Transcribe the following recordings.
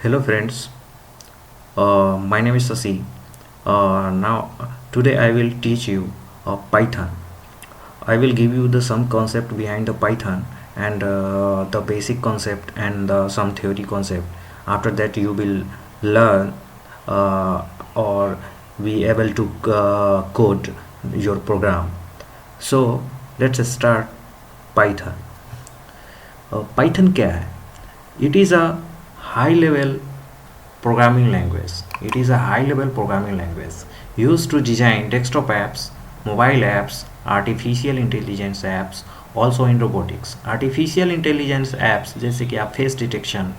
Hello friends, my name is Sasi. Now today I will teach you Python. I will give you the some concept behind the Python and the basic concept and some theory concept. After that you will learn or be able to code your program. So let's start Python. Python क्या है? It is a high level programming language. It is a high level programming language used to design desktop apps, mobile apps, artificial intelligence apps, also in robotics. Artificial intelligence apps जैसे कि आप face detection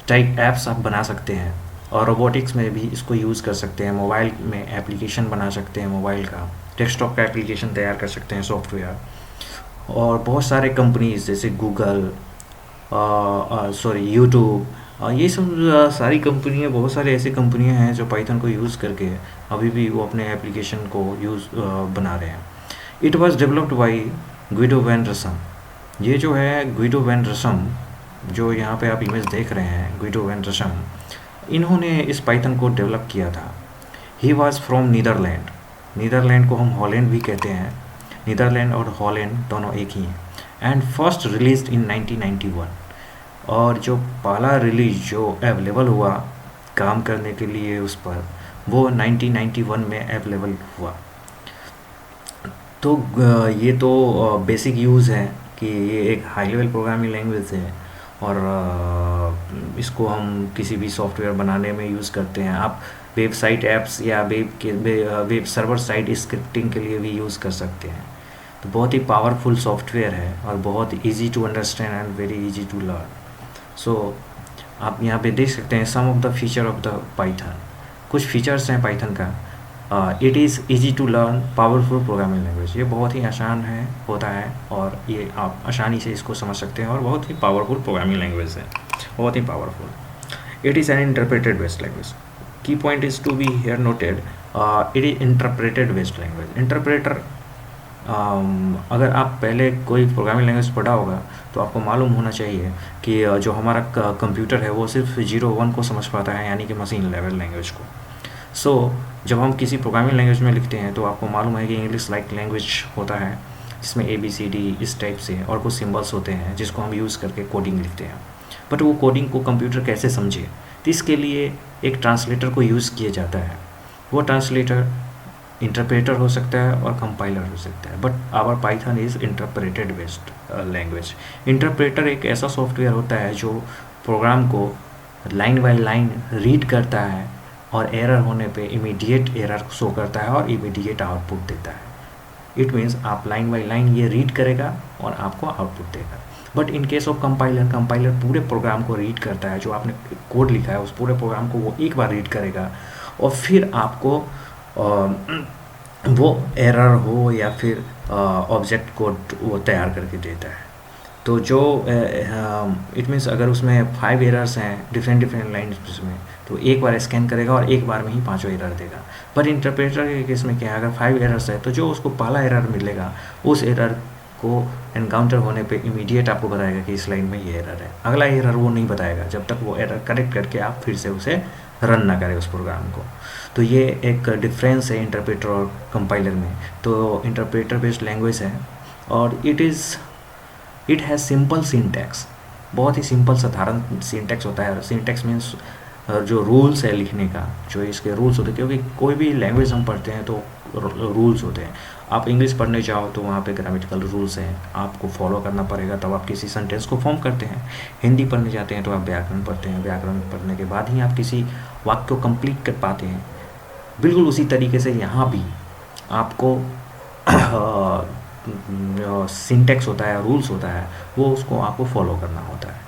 type apps आप बना सकते हैं और robotics में भी इसको यूज़ कर सकते हैं. मोबाइल में एप्लीकेशन बना सकते हैं, मोबाइल का डेस्कटॉप का एप्लीकेशन तैयार कर सकते हैं सॉफ्टवेयर. और बहुत सारे कंपनीज जैसे गूगल, यूट्यूब, ये सब सारी कंपनियाँ, बहुत सारे ऐसी कंपनियाँ हैं जो पाइथन को यूज़ करके अभी भी वो अपने एप्लीकेशन को बना रहे हैं. It was developed by Guido van Rossum. ये जो है गुइडो वैन रसम, जो यहाँ पे आप इमेज देख रहे हैं, गुइडो वैन रसम, इन्होंने इस पाइथन को डेवलप किया था. He was from Netherland. Netherland को हम हॉलैंड भी कहते हैं. नीदरलैंड और हॉलैंड दोनों एक ही हैं. एंड फर्स्ट रिलीज इन 1991. और जो पहला रिलीज जो अवेलेबल हुआ काम करने के लिए उस पर, वो 1991 में अवेलेबल हुआ. तो ये तो बेसिक यूज़ है कि ये एक हाई लेवल प्रोग्रामिंग लैंग्वेज है और इसको हम किसी भी सॉफ्टवेयर बनाने में यूज़ करते हैं. आप वेबसाइट ऐप्स या वेब सर्वर साइट स्क्रिप्टिंग के लिए भी यूज़ कर सकते हैं. तो बहुत ही पावरफुल सॉफ्टवेयर है और बहुत easy to understand and very easy to learn. So आप यहाँ पे देख सकते हैं सम of the feature of the Python. कुछ फीचर्स हैं पाइथन का. It is easy to learn, powerful programming language. ये बहुत ही आसान है होता है और ये आप आसानी से इसको समझ सकते हैं और बहुत ही पावरफुल प्रोग्रामिंग लैंग्वेज है, बहुत ही powerful. It is an interpreted based language. Key point is to be here noted. It is interpreted based language. Interpreter, अगर आप पहले कोई प्रोग्रामिंग लैंग्वेज पढ़ा होगा तो आपको मालूम होना चाहिए कि जो हमारा कंप्यूटर है वो सिर्फ 0-1 को समझ पाता है, यानी कि मशीन लेवल लैंग्वेज को. सो जब हम किसी प्रोग्रामिंग लैंग्वेज में लिखते हैं तो आपको मालूम है कि इंग्लिश लाइक लैंग्वेज होता है, जिसमें ABCD इस टाइप से और कुछ सिम्बल्स होते हैं जिसको हम यूज़ करके कोडिंग लिखते हैं. बट वो कोडिंग को कंप्यूटर कैसे समझे, तो इसके लिए एक ट्रांसलेटर को यूज़ किया जाता है. वो ट्रांसलेटर इंटरप्रेटर हो सकता है और कंपाइलर हो सकता है. But our Python is interpreted based language. Interpreter एक ऐसा सॉफ्टवेयर होता है जो प्रोग्राम को लाइन बाय लाइन रीड करता है और एरर होने पे इमीडिएट एरर शो करता है और इमीडिएट आउटपुट देता है. इट मीन्स आप लाइन बाय लाइन ये रीड करेगा और आपको आउटपुट देगा. But in case of compiler पूरे प्रोग्राम को रीड करता है. जो आपने कोड लिखा है उस पूरे प्रोग्राम को वो एक बार रीड करेगा और फिर आपको वो एरर हो या फिर ऑब्जेक्ट कोड वो तैयार करके देता है. तो जो इट मीन्स अगर उसमें 5 एरर्स हैं डिफरेंट लाइन्स में, तो एक बार स्कैन करेगा और एक बार में ही 5 एरर देगा. पर इंटरप्रेटर के केस में क्या है, अगर 5 एरर्स है तो जो उसको पहला एरर मिलेगा उस एरर को एनकाउंटर होने पे इमीडिएट आपको बताएगा कि इस लाइन में ये एरर है. अगला एरर वो नहीं बताएगा जब तक वो एरर करेक्ट करके आप फिर से उसे रन ना करें उस प्रोग्राम को. तो ये एक डिफरेंस है इंटरप्रेटर और कंपाइलर में. तो इंटरप्रेटर बेस्ड लैंग्वेज है और इट हैज़ सिंपल सिंटैक्स. बहुत ही सिंपल साधारण सिंटैक्स होता है. सिंटैक्स मीन्स जो रूल्स है लिखने का, जो इसके रूल्स होते हैं, क्योंकि कोई भी लैंग्वेज हम पढ़ते हैं तो रूल्स होते हैं. आप इंग्लिश पढ़ने जाओ तो वहाँ पे ग्रामेटिकल रूल्स हैं, आपको फॉलो करना पड़ेगा तब आप किसी सेंटेंस को फॉर्म करते हैं. हिंदी पढ़ने जाते हैं तो आप व्याकरण पढ़ते हैं, व्याकरण पढ़ने के बाद ही आप किसी वाक्य को कंप्लीट कर पाते हैं. बिल्कुल उसी तरीके से यहाँ भी आपको सिंटैक्स होता है, रूल्स होता है, वो उसको आपको फॉलो करना होता है.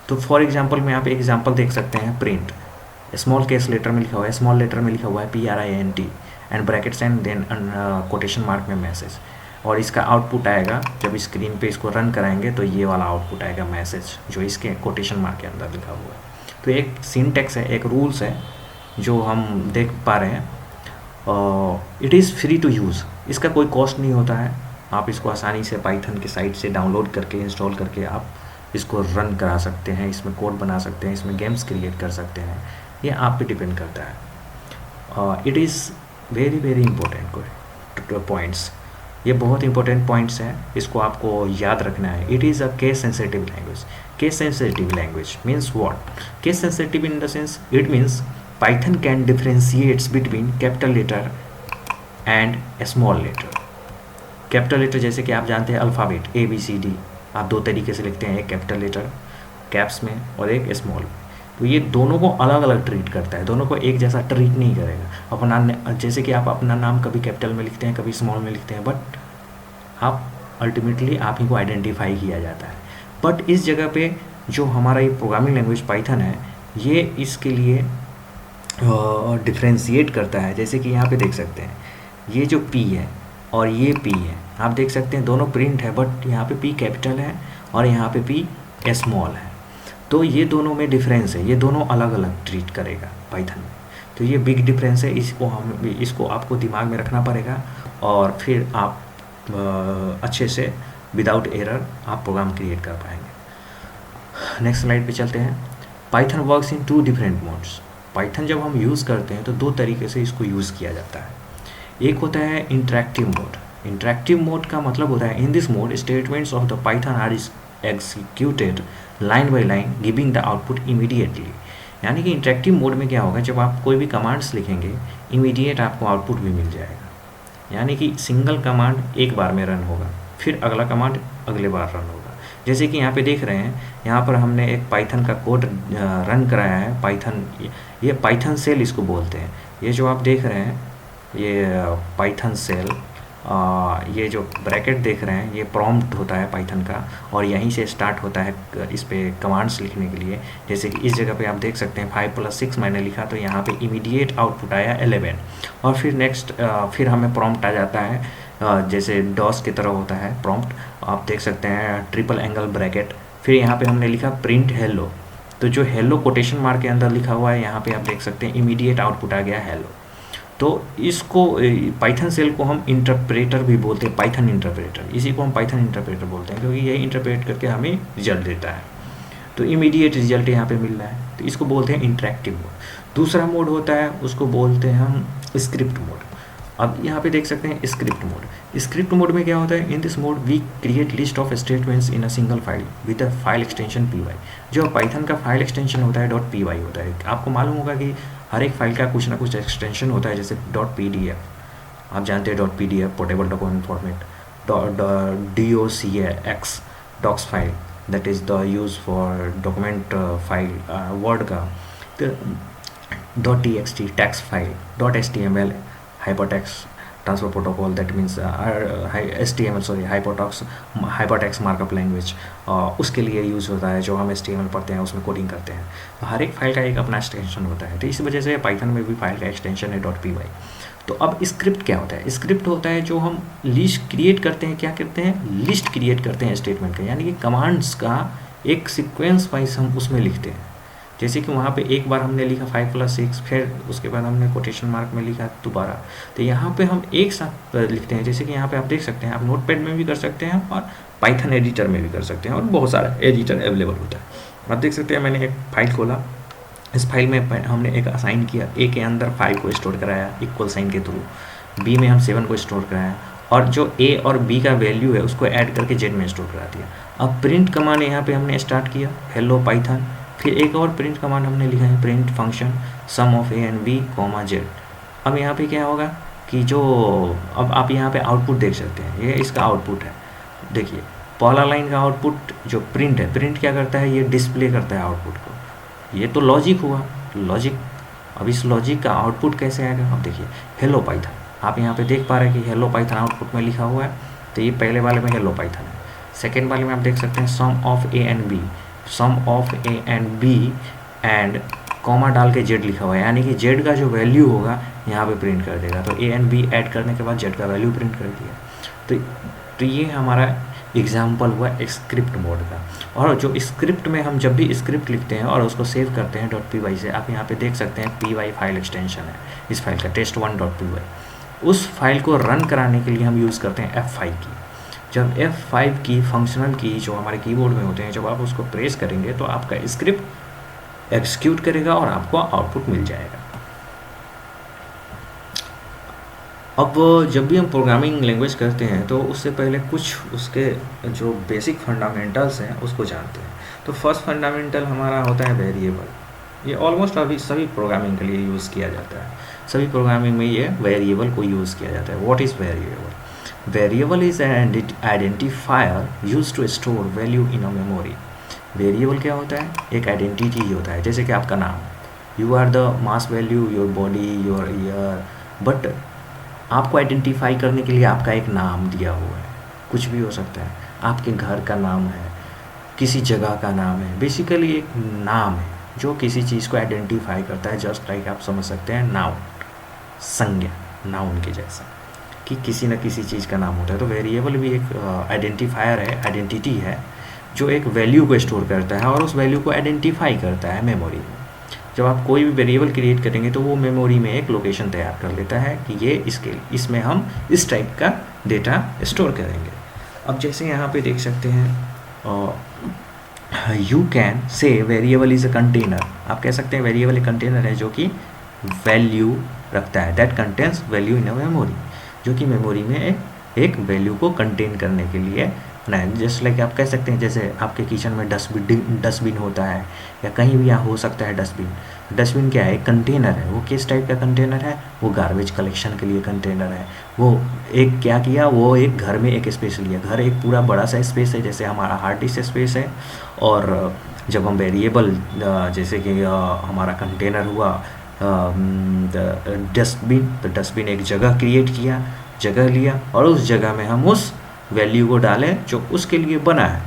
तो फॉर एग्जांपल में आप एक एग्जांपल देख सकते हैं. प्रिंट स्मॉल केस लेटर में लिखा हुआ है, स्मॉल लेटर में लिखा हुआ है PRINT and brackets and then quotation mark में मैसेज. और इसका आउटपुट आएगा जब स्क्रीन पे इसको रन कराएंगे तो ये वाला आउटपुट आएगा मैसेज, जो इसके कोटेशन मार्क के अंदर लिखा हुआ है. तो एक सिंटैक्स है, एक रूल्स है जो हम देख पा रहे हैं. It is free to use. इसका कोई कॉस्ट नहीं होता है. आप इसको आसानी से पाइथन की साइट से डाउनलोड करके इंस्टॉल करके आप इसको रन करा सकते हैं, इसमें कोड बना सकते हैं, इसमें गेम्स क्रिएट कर सकते हैं, ये आप पे डिपेंड करता है। It is very very important points, ये बहुत इंपॉर्टेंट पॉइंट्स हैं, इसको आपको याद रखना है। It is a case sensitive language. Case sensitive language means what? Case sensitive in the sense it means Python can differentiates between capital letter and small letter. Capital letter जैसे कि आप जानते हैं अल्फ़ाबेट ABCD, आप दो तरीके से लिखते हैं, एक कैपिटल लेटर कैप्स में और एक स्मॉल। तो ये दोनों को अलग अलग ट्रीट करता है, दोनों को एक जैसा ट्रीट नहीं करेगा। अपना जैसे कि आप अपना नाम कभी कैपिटल में लिखते हैं, कभी स्मॉल में लिखते हैं, बट आप अल्टीमेटली आप ही को आइडेंटिफाई किया जाता है। बट इस जगह पे जो हमारा ये प्रोग्रामिंग लैंग्वेज पाइथन है, ये इसके लिए डिफ्रेंशिएट करता है। जैसे कि यहाँ पे देख सकते हैं, ये जो P है और ये P है, आप देख सकते हैं दोनों प्रिंट है, बट यहाँ पे P कैपिटल है और यहाँ पे P स्मॉल है। तो ये दोनों में डिफरेंस है, ये दोनों अलग अलग ट्रीट करेगा पाइथन में। तो ये बिग डिफरेंस है, इसको आपको दिमाग में रखना पड़ेगा, और फिर आप अच्छे से विदाउट एरर आप प्रोग्राम क्रिएट कर पाएंगे। नेक्स्ट स्लाइड पे चलते हैं। Python works in 2 different modes. Python जब हम यूज़ करते हैं तो 2 तरीके से इसको यूज़ किया जाता है। एक होता है इंटरेक्टिव मोड। इंटरेक्टिव मोड का मतलब होता है in this mode statements of the Python are executed line by line giving the output immediately. यानी कि इंटरेक्टिव मोड में क्या होगा, जब आप कोई भी कमांड्स लिखेंगे इमीडिएट आपको आउटपुट भी मिल जाएगा। यानी कि सिंगल कमांड एक बार में रन होगा, फिर अगला कमांड अगले बार रन होगा। जैसे कि यहाँ पे देख रहे हैं, यहाँ पर हमने एक पाइथन का कोड रन कराया है। पाइथन, ये पाइथन सेल इसको बोलते हैं। ये जो आप देख रहे हैं ये पाइथन सेल, ये जो ब्रैकेट देख रहे हैं ये प्रॉम्प्ट होता है पाइथन का, और यहीं से स्टार्ट होता है इस पे कमांड्स लिखने के लिए। जैसे कि इस जगह पे आप देख सकते हैं 5 + 6 मैंने लिखा, तो यहाँ पे इमीडिएट आउटपुट आया 11। और फिर नेक्स्ट फिर हमें प्रॉम्प्ट आ जाता है, जैसे डॉस की तरह होता है प्रॉम्प्ट, आप देख सकते हैं ट्रिपल एंगल ब्रैकेट। फिर यहाँ पे हमने लिखा प्रिंट हेलो, तो जो हेलो कोटेशन मार्क के अंदर लिखा हुआ है यहाँ पे आप देख सकते हैं इमीडिएट आउटपुट आ गया हेलो। तो इसको पाइथन सेल को हम इंटरप्रेटर भी बोलते हैं, पाइथन इंटरप्रेटर, इसी को हम पाइथन इंटरप्रेटर बोलते हैं, क्योंकि यही इंटरप्रेट करके हमें रिजल्ट देता है। तो इमीडिएट रिजल्ट यहाँ पे मिल रहा है, तो इसको बोलते हैं इंटरेक्टिव मोड। दूसरा मोड होता है उसको बोलते हैं हम स्क्रिप्ट मोड। अब यहाँ पे देख सकते हैं स्क्रिप्ट मोड। स्क्रिप्ट मोड में क्या होता है, in this mode we create list of statements in a single file with a file extension py। जो पाइथन का फाइल एक्सटेंशन होता है .py होता है। आपको मालूम होगा कि हर एक फाइल का कुछ ना कुछ एक्सटेंशन होता है, जैसे .pdf आप जानते हैं, .pdf portable document format, docx docs file that is the use for document file word का, .txt text file, .html hypertext transfer protocol, that means HTML sorry hypertext markup language, उसके लिए use होता है। जो हम HTML पढ़ते हैं उसमें कोडिंग करते हैं, तो हर एक फाइल का एक अपना एक्सटेंशन होता है। तो इस वजह से पाइथन में भी फाइल का एक्सटेंशन है .py। तो अब स्क्रिप्ट क्या होता है? स्क्रिप्ट होता है जो हम लिस्ट क्रिएट करते हैं। क्या करते हैं? लिस्ट क्रिएट करते हैं स्टेटमेंट का, यानी कि कमांड्स का एक सीक्वेंस वाइज हम उसमें लिखते हैं। जैसे कि वहाँ पे एक बार हमने लिखा 5 + 6, फिर उसके बाद हमने कोटेशन मार्क में लिखा दोबारा, तो यहाँ पे हम एक साथ लिखते हैं। जैसे कि यहाँ पे आप देख सकते हैं, आप नोटपैड में भी कर सकते हैं और पाइथन एडिटर में भी कर सकते हैं, और बहुत सारा एडिटर अवेलेबल होता है। आप देख सकते हैं मैंने एक फाइल खोला, इस फाइल में हमने एक असाइन किया, ए के अंदर 5 को स्टोर कराया इक्वल साइन के थ्रू, बी में हम 7 को स्टोर कराया, और जो ए और बी का वैल्यू है उसको ऐड करके जेड में स्टोर करा दिया। अब प्रिंट कमांड यहाँ पे हमने स्टार्ट किया, हेलो पाइथन। फिर एक और प्रिंट कमांड हमने लिखा है, print function sum of A and B comma Z. अब यहाँ पे क्या होगा कि जो अब आप यहाँ पे आउटपुट देख सकते हैं, ये इसका आउटपुट है। देखिए पहला लाइन का आउटपुट जो प्रिंट है, प्रिंट क्या करता है, ये डिस्प्ले करता है आउटपुट को। ये तो लॉजिक हुआ, लॉजिक। अब इस लॉजिक का आउटपुट कैसे आएगा? अब देखिए हेलो पाइथन, आप यहाँ पे देख पा रहे हैं कि हेलो पाइथन आउटपुट में लिखा हुआ है, तो ये पहले वाले में हेलो पाइथन है। सेकेंड वाले में आप देख सकते हैं सम of A and B, sum of A and B and comma डाल के जेड लिखा हुआ है, यानी कि जेड का जो वैल्यू होगा यहाँ पे प्रिंट कर देगा। तो ए एंड बी ऐड करने के बाद जेड का वैल्यू प्रिंट कर दिया। तो ये हमारा एग्जाम्पल हुआ स्क्रिप्ट मोड का। और जो स्क्रिप्ट में हम जब भी स्क्रिप्ट लिखते हैं और उसको सेव करते हैं .py से, आप यहाँ पे देख सकते हैं py फाइल एक्सटेंशन है इस फाइल का, test1.py। उस फाइल को रन कराने के लिए हम यूज़ करते हैं F5 की। जब F5 की फंक्शनल की जो हमारे कीबोर्ड में होते हैं, जब आप उसको प्रेस करेंगे तो आपका स्क्रिप्ट एग्जीक्यूट करेगा और आपको आउटपुट मिल जाएगा। अब जब भी हम प्रोग्रामिंग लैंग्वेज करते हैं तो उससे पहले कुछ उसके जो बेसिक फंडामेंटल्स हैं उसको जानते हैं। तो फर्स्ट फंडामेंटल हमारा होता है वेरिएबल। ये ऑलमोस्ट अभी सभी प्रोग्रामिंग के लिए यूज़ किया जाता है, सभी प्रोग्रामिंग में ये वेरिएबल को यूज़ किया जाता है। What is variable? Variable is an identifier use to store value in a memory. Variable क्या होता है? एक आइडेंटिटी होता है, जैसे कि आपका नाम, you are the mass value, your body, your year. But आपको आइडेंटिफाई करने के लिए आपका एक नाम दिया हुआ है, कुछ भी हो सकता है, आपके घर का नाम है, किसी जगह का नाम है, बेसिकली एक नाम है जो किसी चीज़ को आइडेंटिफाई करता है। जस्ट लाइक आप समझ सकते हैं नाउन, संज्ञा, नाउन के जैसा कि किसी न किसी चीज़ का नाम होता है। तो वेरिएबल भी एक आइडेंटिफायर है, आइडेंटिटी है, जो एक वैल्यू को स्टोर करता है और उस वैल्यू को आइडेंटिफाई करता है मेमोरी में। जब आप कोई भी वेरिएबल क्रिएट करेंगे तो वो मेमोरी में एक लोकेशन तैयार कर लेता है कि ये इसमें हम इस टाइप का डेटा स्टोर करेंगे। अब जैसे यहाँ पे देख सकते हैं, you can say variable is a container. आप कह सकते हैं वेरिएबल एक कंटेनर है जो कि वैल्यू रखता है, that contains value in a memory, जो कि मेमोरी में एक वैल्यू को कंटेन करने के लिए बनाया। जस्ट लाइक आप कह सकते हैं जैसे आपके किचन में डस्टबिन होता है, या कहीं भी यहाँ हो सकता है डस्टबिन। डस्टबिन क्या है? एक कंटेनर है। वो किस टाइप का कंटेनर है? वो गार्बेज कलेक्शन के लिए कंटेनर है। वो एक क्या किया, वो एक घर में एक स्पेस लिया। घर एक पूरा बड़ा सा स्पेस है, जैसे हमारा हार्ड डिस्क स्पेस है। और जब हम वेरिएबल जैसे कि हमारा कंटेनर हुआ डस्टबिन, तो डस्टबिन एक जगह क्रिएट किया, जगह लिया, और उस जगह में हम उस वैल्यू को डालें जो उसके लिए बना है।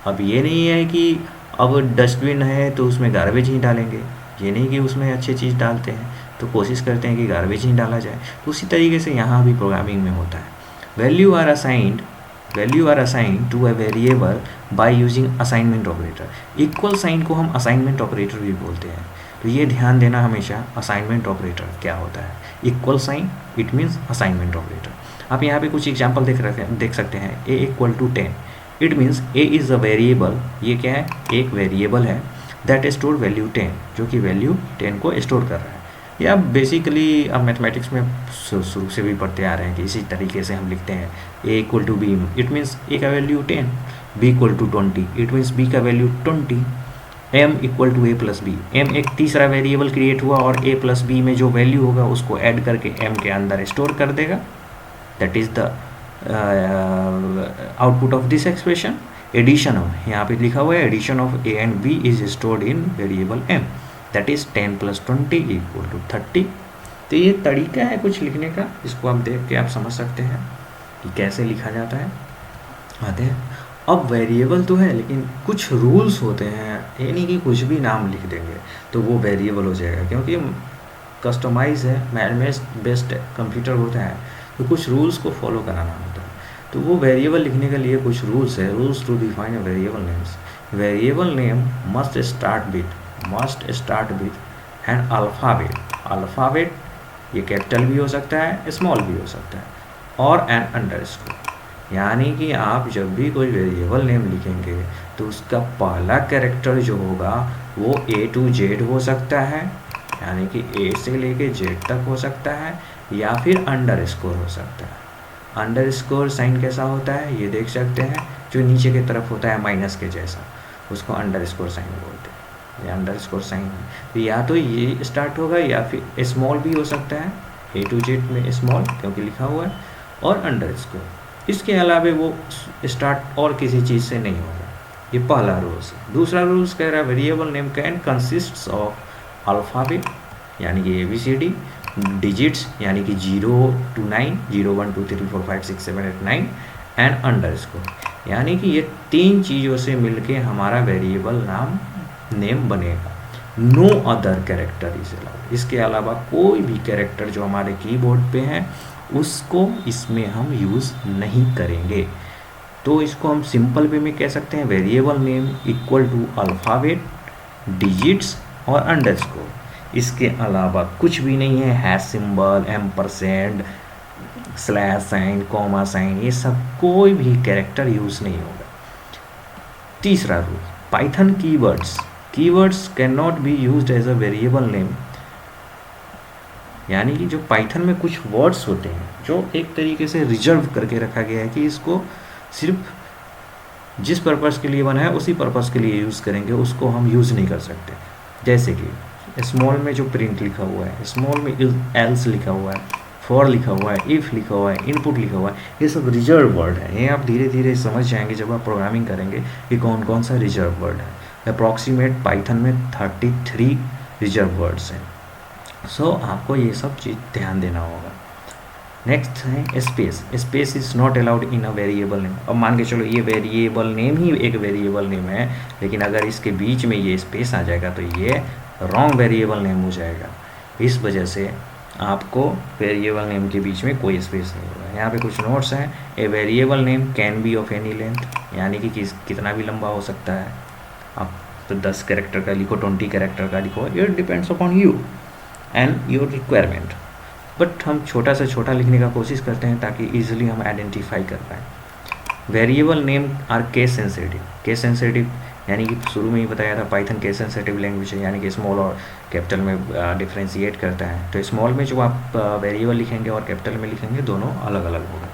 अब ये नहीं है कि अब डस्टबिन है तो उसमें गार्बेज ही डालेंगे, ये नहीं कि उसमें अच्छी चीज़ डालते हैं तो कोशिश करते हैं कि गार्बेज ही डाला जाए। तो उसी तरीके से यहाँ भी प्रोग्रामिंग में होता है। Value are assigned to a variable by using assignment operator. Equal sign को हम असाइनमेंट ऑपरेटर भी बोलते हैं। तो ये ध्यान देना हमेशा, असाइनमेंट ऑपरेटर क्या होता है। Equal sign it means assignment operator. आप यहाँ पे कुछ एग्जाम्पल देख सकते हैं। a equal to 10, it means a is a variable. ये क्या है? एक वेरिएबल है दैट स्टोर वैल्यू 10, जो कि वैल्यू 10 को स्टोर कर रहा है। या बेसिकली अब मैथमेटिक्स में शुरू से भी पढ़ते आ रहे हैं कि इसी तरीके से हम लिखते हैं a equal to b, it means a का value 10, b equal to 20, it means b का value 20, m equal to a plus B. m एक तीसरा वेरिएबल क्रिएट हुआ और a प्लस बी में जो वैल्यू होगा उसको ऐड करके m के अंदर स्टोर कर देगा। That is the output of this expression. Addition of, यहाँ पे लिखा हुआ है addition of a and b is stored in variable m, that is 10 plus 20 equal to 30। तो ये तरीका है कुछ लिखने का, इसको आप देख के आप समझ सकते हैं कि कैसे लिखा जाता है। आते हैं अब वेरिएबल तो है लेकिन कुछ रूल्स होते हैं, ये नहीं कि कुछ भी नाम लिख देंगे तो वो वेरिएबल हो जाएगा, क्योंकि कस्टमाइज है, मैनेज बेस्ड कंप्यूटर होता है तो कुछ रूल्स को फॉलो कराना होता है। तो वो वेरिएबल लिखने के लिए कुछ रूल्स है। Rules to define a variable names. Variable name must start with an alphabet. Alphabet ये कैपिटल भी हो सकता है, स्मॉल भी हो सकता है, और एन अंडरस्कोर। यानी कि आप जब भी कोई वेरिएबल नेम लिखेंगे तो उसका पहला कैरेक्टर जो होगा वो A to Z हो सकता है, यानी कि A से लेके Z तक हो सकता है, या फिर अंडरस्कोर हो सकता है। अंडरस्कोर साइन कैसा होता है ये देख सकते हैं, जो नीचे की तरफ होता है माइनस के जैसा, उसको अंडरस्कोर साइन बोलते हैं। ये अंडरस्कोर साइन है, तो या तो ये स्टार्ट होगा या फिर स्मॉल भी हो सकता है, A to Z में स्मॉल क्योंकि लिखा हुआ है, और अंडरस्कोर। इसके अलावा वो स्टार्ट और किसी चीज़ से नहीं होगा। ये पहला रूल्स है। दूसरा रूल्स कह रहा है variable name can consists of alphabet यानी कि ABCD, डिजिट्स यानी कि 0 to 9, 0 1 2 3 4 5 6 7 8 9, एंड अंडरस्कोर, यानी कि ये तीन चीज़ों से मिलके हमारा वेरिएबल नेम बनेगा। No other character is allowed. इसके अलावा कोई भी कैरेक्टर जो हमारे कीबोर्ड पे हैं उसको इसमें हम यूज़ नहीं करेंगे। तो इसको हम सिंपल वे में कह सकते हैं variable name equal to alphabet, digits और अंडरस्कोर। इसके अलावा कुछ भी नहीं है, hash symbol, ampersand, slash sign, comma sign, ये सब कोई भी कैरेक्टर यूज़ नहीं होगा। तीसरा rule, Python keywords can not be used as a variable name. यानी कि जो पाइथन में कुछ वर्ड्स होते हैं जो एक तरीके से रिजर्व करके रखा गया है कि इसको सिर्फ जिस पर्पस के लिए बना है उसी पर्पस के लिए यूज़ करेंगे, उसको हम यूज़ नहीं कर सकते। जैसे कि स्मॉल में जो प्रिंट लिखा हुआ है, स्मॉल में एल्स लिखा हुआ है, फॉर लिखा हुआ है, इफ़ लिखा हुआ है, इनपुट लिखा हुआ है, ये सब रिजर्व वर्ड है। ये आप धीरे धीरे समझ जाएंगे जब आप प्रोग्रामिंग करेंगे कि कौन कौन सा रिजर्व वर्ड है। अप्रॉक्सीमेट पाइथन में 33 रिजर्व वर्ड्स हैं। सो आपको ये सब चीज़ ध्यान देना होगा। नेक्स्ट है space is not allowed in a variable name. अब मान के चलो ये वेरिएबल नेम ही एक वेरिएबल नेम है, लेकिन अगर इसके बीच में ये स्पेस आ जाएगा तो ये रॉन्ग वेरिएबल नेम हो जाएगा। इस वजह से आपको वेरिएबल नेम के बीच में कोई स्पेस नहीं होगा। यहाँ पे कुछ नोट्स हैं। A variable name can be of any length, यानी कि कितना भी लंबा हो सकता है। आप तो 10 कैरेक्टर का लिखो, 20 कैरेक्टर का लिखो, it depends upon you and your requirement. But हम छोटा से छोटा लिखने का कोशिश करते हैं ताकि ईजिली हम आइडेंटिफाई कर पाएँ। Variable name are case sensitive, यानी कि शुरू में ही बताया था पाइथन केस सेंसिटिव लैंग्वेज है, यानी कि स्मॉल और कैपिटल में डिफ्रेंशिएट करता है। तो स्मॉल में जो आप वेरिएबल लिखेंगे और कैपिटल में लिखेंगे दोनों अलग अलग होगा।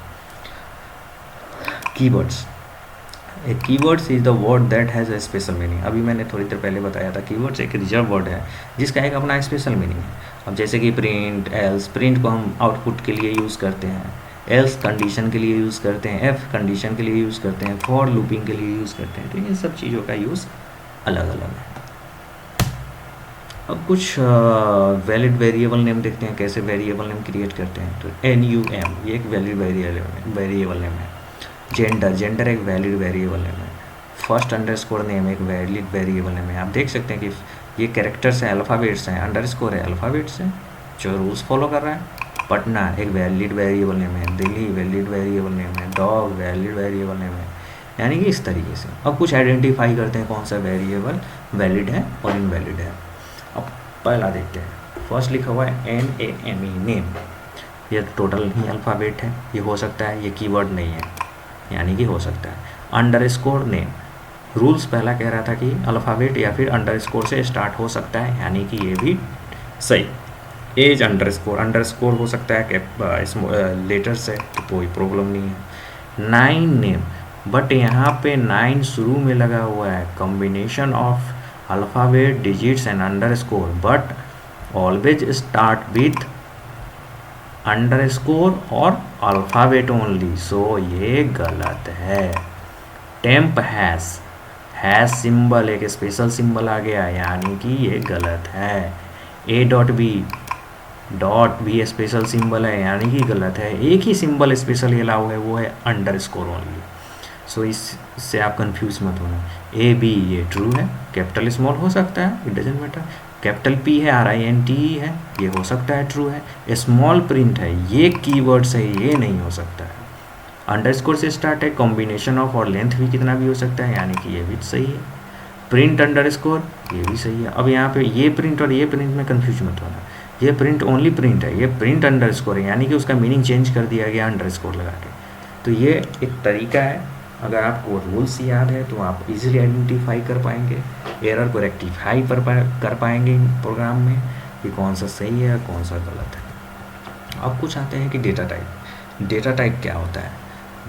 Keywords, A keywords is the word that has a special meaning. अभी मैंने थोड़ी देर पहले बताया था कीवर्ड्स एक रिजर्व वर्ड है जिसका एक अपना स्पेशल मीनिंग है। अब जैसे कि प्रिंट, एल्स, प्रिंट को हम आउटपुट के लिए यूज़ करते हैं, एल्स कंडीशन के लिए यूज़ करते हैं, एफ कंडीशन के लिए यूज़ करते हैं, फॉर लूपिंग के लिए यूज़ करते हैं। तो इन सब चीज़ों का यूज़ अलग अलग है। अब कुछ वैलिड वेरिएबल नेम देखते हैं कैसे वेरिएबल नेम क्रिएट करते हैं। तो NUM ये एक वैलिड वेरिएबल नेम है। जेंडर एक वैलिड वेरिएबल नेम है। फर्स्ट अंडरस्कोर नेम एक वैलिड वेरिएबल नेम है। आप देख सकते हैं कि ये कैरेक्टर्स हैं, अल्फ़ाबेट्स हैं, अंडरस्कोर है, अल्फ़ाबेट्स हैं, जो रूल्स फॉलो कर रहा है। पटना एक वैलिड वेरिएबल नेम है, दिल्ली वैलिड वेरिएबल नेम है, डॉग वैलिड वेरिएबल नेम है, यानी कि इस तरीके से। अब कुछ आइडेंटिफाई करते हैं कौन सा वेरिएबल वैलिड है और इनवैलिड है। अब पहला देखते हैं, फर्स्ट लिखा हुआ है NAME नेम, ये टोटल ही अल्फ़ाबेट है, ये हो सकता है, ये कीवर्ड नहीं है, यानी कि हो सकता है। अंडरस्कोर नेम, रूल्स पहला कह रहा था कि अल्फ़ाबेट या फिर अंडरस्कोर से स्टार्ट हो सकता है, यानी कि ये भी सही। एज अंडरस्कोर हो सकता है लेटर से, तो कोई प्रॉब्लम नहीं है। 9 नेम, बट यहाँ पे 9 शुरू में लगा हुआ है, combination of alphabet, digits and underscore, but always start with underscore और अल्फ़ाबेट ओनली, सो ये गलत है। टेम्प हैश सिंबल एक स्पेशल सिंबल आ गया, यानी कि ये गलत है। डॉट भी स्पेशल सिंबल है, यानी कि गलत है। एक ही सिंबल स्पेशल अलाउ है, वो है अंडरस्कोर ओनली। सो इससे आप कंफ्यूज मत होना। AB ये ट्रू है, कैपिटल स्मॉल हो सकता है, it doesn't matter. Capital P है, RINT है, ये हो सकता है, ट्रू है। स्मॉल प्रिंट है, ये कीवर्ड्स है, ये नहीं हो सकता है। अंडरस्कोर से स्टार्ट है, कॉम्बिनेशन ऑफ और लेंथ भी कितना भी हो सकता है, यानी कि ये भी सही है। प्रिंट अंडरस्कोर ये भी सही है। अब यहाँ पे ये प्रिंट और ये प्रिंट में कंफ्यूज मत होना, ये प्रिंट ओनली प्रिंट है, ये प्रिंट अंडरस्कोर है, यानी कि उसका मीनिंग चेंज कर दिया गया अंडरस्कोर लगा के। तो ये एक तरीका है, अगर आपको रूल्स याद है तो आप इजीली आइडेंटिफाई कर पाएंगे, एरर को रेक्टिफाई कर पाएंगे प्रोग्राम में कि कौन सा सही है कौन सा गलत है। अब कुछ आते हैं कि डेटा टाइप क्या होता है।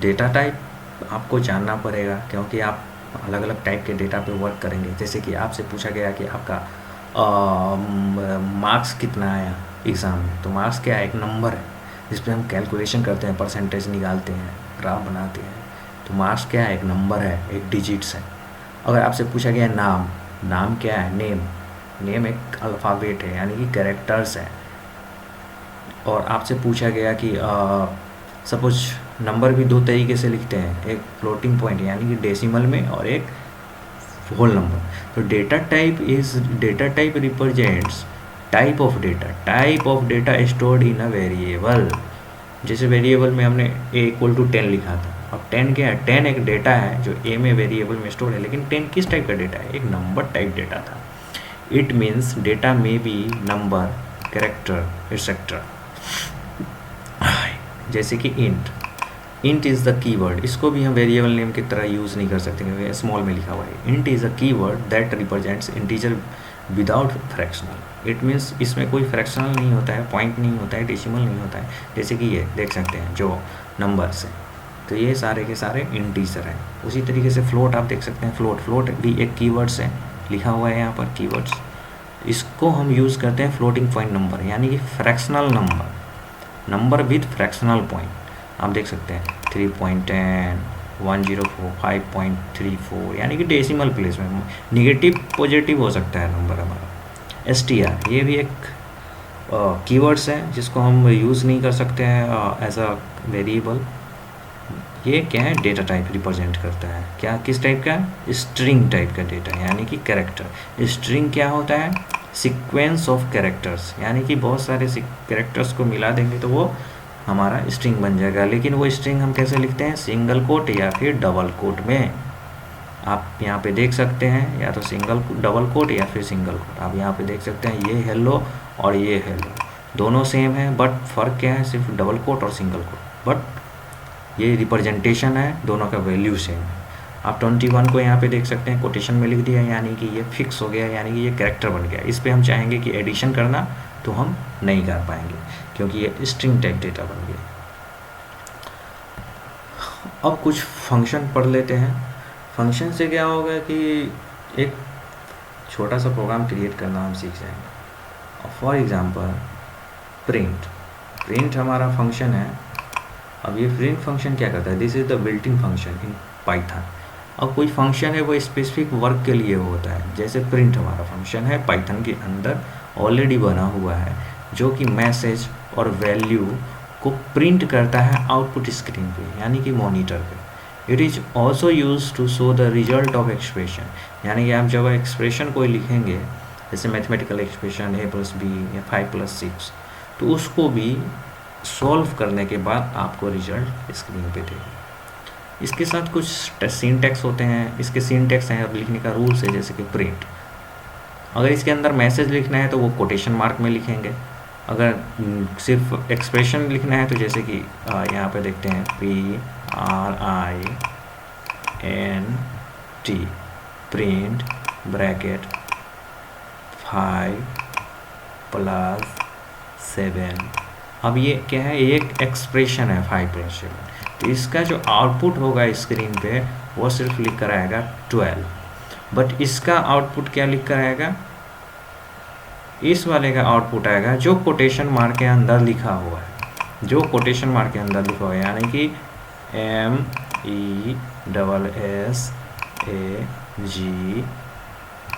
डेटा टाइप आपको जानना पड़ेगा, क्योंकि आप अलग अलग टाइप के डेटा पे वर्क करेंगे। जैसे कि आपसे पूछा गया कि आपका मार्क्स कितना आया एग्ज़ाम में, तो मार्क्स क्या है, एक नंबर है जिस पे हम कैलकुलेशन करते हैं, परसेंटेज निकालते हैं, ग्राफ बनाते हैं। तो मार्क्स क्या है, एक नंबर है, एक डिजिट्स है। अगर आपसे पूछा गया नाम क्या है, नेम एक अल्फ़ाबेट है, यानी कि कैरेक्टर्स है। और आपसे पूछा गया कि सपोज नंबर भी दो तरीके से लिखते हैं, एक फ्लोटिंग पॉइंट यानी कि डेसिमल में, और एक होल नंबर। तो data type represents type of data stored in a variable. जैसे वेरिएबल में हमने A=10 लिखा था, अब 10 क्या है, 10 एक डेटा है जो A में वेरिएबल में स्टोर है, लेकिन 10 किस टाइप का डेटा है, एक नंबर टाइप डेटा था। इट मीन्स डेटा में बी नंबर, कैरेक्टर, एक्सेट्रा। जैसे कि इंट इज़ द कीवर्ड, इसको भी हम वेरिएबल नेम की तरह यूज़ नहीं कर सकते क्योंकि स्मॉल में लिखा हुआ है। Int is a keyword that represents integer without fractional. It means इसमें कोई फ्रैक्शनल नहीं होता है, पॉइंट नहीं होता है, डेसिमल नहीं होता है, जैसे कि ये देख सकते हैं जो नंबर्स हैं, तो ये सारे के सारे इंटीजर हैं। उसी तरीके से फ्लोट आप देख सकते हैं, फ्लोट भी एक कीवर्ड्स है, लिखा हुआ है यहाँ पर कीवर्ड्स। इसको हम यूज़ करते हैं फ्लोटिंग पॉइंट नंबर, यानी कि fractional number with fractional point. आप देख सकते हैं 3.10, 104, 5.34, यानी कि डेसिमल प्लेस में निगेटिव पॉजिटिव हो सकता है नंबर हमारा। str ये भी एक कीवर्ड्स है जिसको हम यूज़ नहीं कर सकते हैं एज अ वेरिएबल। ये क्या है, डेटा टाइप रिप्रेजेंट करता है, क्या किस टाइप का, स्ट्रिंग टाइप का डेटा, यानी कि कैरेक्टर। स्ट्रिंग क्या होता है, सीक्वेंस ऑफ कैरेक्टर्स, यानी कि बहुत सारे कैरेक्टर्स को मिला देंगे तो वो हमारा स्ट्रिंग बन जाएगा। लेकिन वो स्ट्रिंग हम कैसे लिखते हैं, सिंगल कोट या फिर डबल कोट में। आप यहाँ पे देख सकते हैं या तो डबल कोट या फिर सिंगल कोट। आप यहाँ पे देख सकते हैं ये हेलो और ये हेलो दोनों सेम है, बट फ़र्क क्या है, सिर्फ डबल कोट और सिंगल कोट, बट ये रिप्रेजेंटेशन है, दोनों का वैल्यू सेम है। आप 21 को यहाँ पे देख सकते हैं कोटेशन में लिख दिया, यानी कि ये फिक्स हो गया, यानी कि ये कैरेक्टर बन गया। इस पर हम चाहेंगे कि एडिशन करना तो हम नहीं कर पाएंगे क्योंकि ये स्ट्रिंग टाइप डेटा बन गया। अब कुछ फंक्शन पढ़ लेते हैं। फंक्शन से क्या होगा कि एक छोटा सा प्रोग्राम क्रिएट करना हम सीख जाएंगे। फॉर एग्जांपल प्रिंट हमारा फंक्शन है। अब ये प्रिंट फंक्शन क्या करता है, this is the built in function in Python. अब कोई फंक्शन है वो स्पेसिफिक वर्क के लिए होता है, जैसे प्रिंट हमारा फंक्शन है पाइथन के अंदर ऑलरेडी बना हुआ है, जो कि मैसेज और वैल्यू को प्रिंट करता है आउटपुट स्क्रीन पे, यानी कि मॉनिटर पे। It is also use to show the result of expression, यानी कि आप जब एक्सप्रेशन कोई लिखेंगे, जैसे मैथमेटिकल एक्सप्रेशन a+b या 5+6, तो उसको भी सॉल्व करने के बाद आपको रिजल्ट स्क्रीन पे देगा। इसके साथ कुछ सिंटैक्स होते हैं, इसके सिंटैक्स हैं अब लिखने का रूल्स है, जैसे कि प्रिंट। अगर इसके अंदर मैसेज लिखना है तो वो कोटेशन मार्क में लिखेंगे। अगर सिर्फ एक्सप्रेशन लिखना है तो जैसे कि यहाँ पे देखते हैं PRINT प्रिंट ब्रैकेट 5+7। अब ये क्या है, एक एक्सप्रेशन है 5+7, तो इसका जो आउटपुट होगा स्क्रीन पे वो सिर्फ लिख कर आएगा 12, बट इसका आउटपुट क्या लिख कर आएगा, इस वाले का आउटपुट आएगा जो कोटेशन मार्क के अंदर लिखा हुआ है, जो कोटेशन मार्क के अंदर लिखा हुआ है, यानी कि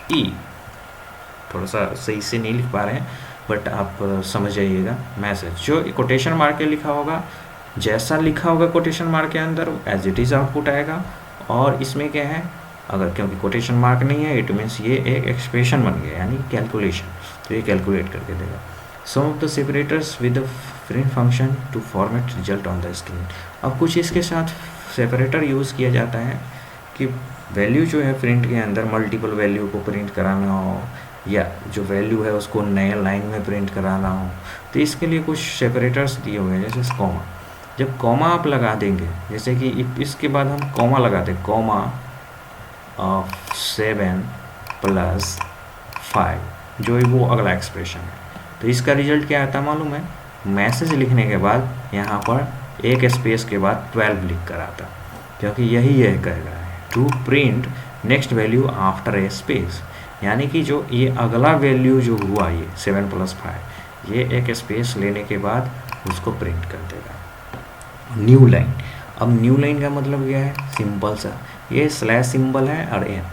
MESSAGE। थोड़ा सा सही से नहीं लिख पा रहे हैं बट आप समझ जाइएगा। मैसेज जो कोटेशन मार्क के लिखा होगा, जैसा लिखा होगा कोटेशन मार्क के अंदर एज इट इज़ आउटपुट आएगा। और इसमें क्या है, अगर क्योंकि कोटेशन मार्क नहीं है, इट मीन्स ये एक एक्सप्रेशन बन गया, यानी कैलकुलेशन, तो ये कैलकुलेट करके देगा। Some of the separators with the print function to format result on the screen. अब कुछ इसके साथ सेपरेटर यूज़ किया जाता है कि वैल्यू जो है प्रिंट के अंदर मल्टीपल वैल्यू को प्रिंट कराना हो, या जो वैल्यू है उसको नए लाइन में प्रिंट कराना हो, तो इसके लिए कुछ सेपरेटर्स दिए हुए हैं, जैसे कॉमा। जब कॉमा आप लगा देंगे, जैसे कि इसके बाद हम कॉमा लगाते हैं, कॉमा 7+5, जो वो अगला एक्सप्रेशन है, तो इसका रिजल्ट क्या आता है मालूम है, मैसेज लिखने के बाद यहाँ पर एक स्पेस के बाद 12 लिख कर आता, क्योंकि यही यह कह रहा है to print next value after a space, यानी कि जो ये अगला वैल्यू जो हुआ ये 7+5, ये एक स्पेस लेने के बाद उसको प्रिंट कर देगा। न्यू लाइन, अब न्यू लाइन का मतलब क्या है, सिंपल सा, ये स्लैश सिंबल है और N,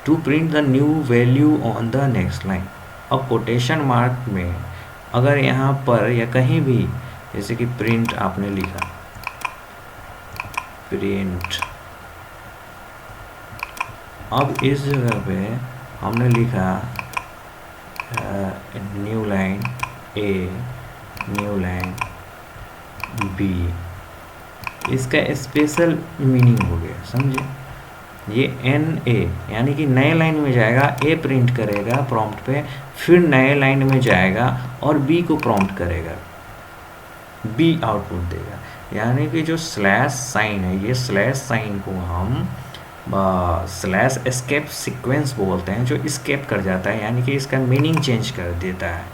to print the new value on the next line. अब कोटेशन मार्क में अगर यहाँ पर या कहीं भी, जैसे कि प्रिंट आपने लिखा, प्रिंट, अब इस जगह पे हमने लिखा न्यू लाइन ए, न्यू लाइन बी, इसका स्पेशल मीनिंग हो गया, समझे। ये NA यानी कि नए लाइन में जाएगा, A प्रिंट करेगा प्रॉम्प्ट पे, फिर नए लाइन में जाएगा और B को प्रॉम्प्ट करेगा, B आउटपुट देगा। यानी कि जो स्लैश साइन है, ये स्लैश साइन को हम स्लैश एस्केप सीक्वेंस बोलते हैं, जो एस्केप कर जाता है, यानी कि इसका मीनिंग चेंज कर देता है।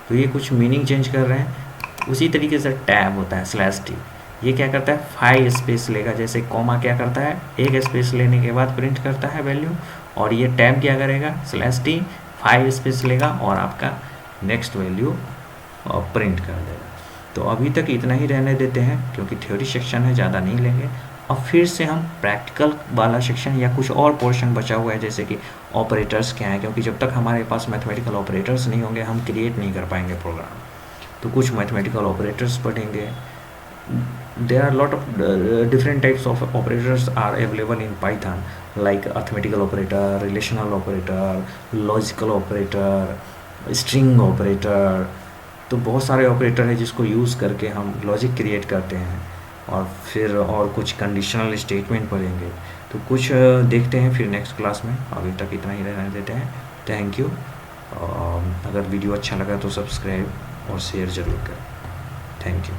तो ये कुछ मीनिंग चेंज कर रहे हैं। उसी तरीके से टैब होता है स्लैश टी, ये क्या करता है 5 स्पेस लेगा, जैसे कॉमा क्या करता है 1 स्पेस लेने के बाद प्रिंट करता है वैल्यू, और ये टैब क्या करेगा स्लैश टी 5 स्पेस लेगा और आपका नेक्स्ट वैल्यू प्रिंट कर देगा। तो अभी तक इतना ही रहने देते हैं, क्योंकि थ्योरी सेक्शन है, ज़्यादा नहीं लेंगे। अब फिर से हम प्रैक्टिकल वाला सेक्शन या कुछ और पोर्शन बचा हुआ है, जैसे कि ऑपरेटर्स क्या है, क्योंकि जब तक हमारे पास मैथमेटिकल ऑपरेटर्स नहीं होंगे हम क्रिएट नहीं कर पाएंगे प्रोग्राम। तो कुछ मैथमेटिकल ऑपरेटर्स पढ़ेंगे। There are a lot of different types of operators are available in Python, like arithmetical operator, relational operator, logical operator, string operator। तो बहुत सारे ऑपरेटर हैं जिसको यूज़ करके हम लॉजिक क्रिएट करते हैं, और फिर और कुछ कंडीशनल स्टेटमेंट पढ़ेंगे। तो कुछ देखते हैं फिर नेक्स्ट क्लास में। अभी तक इतना ही रहने देते हैं। Thank you. अगर वीडियो अच्छा लगा तो सब्सक्राइब और शेयर ज़रूर करें। Thank you.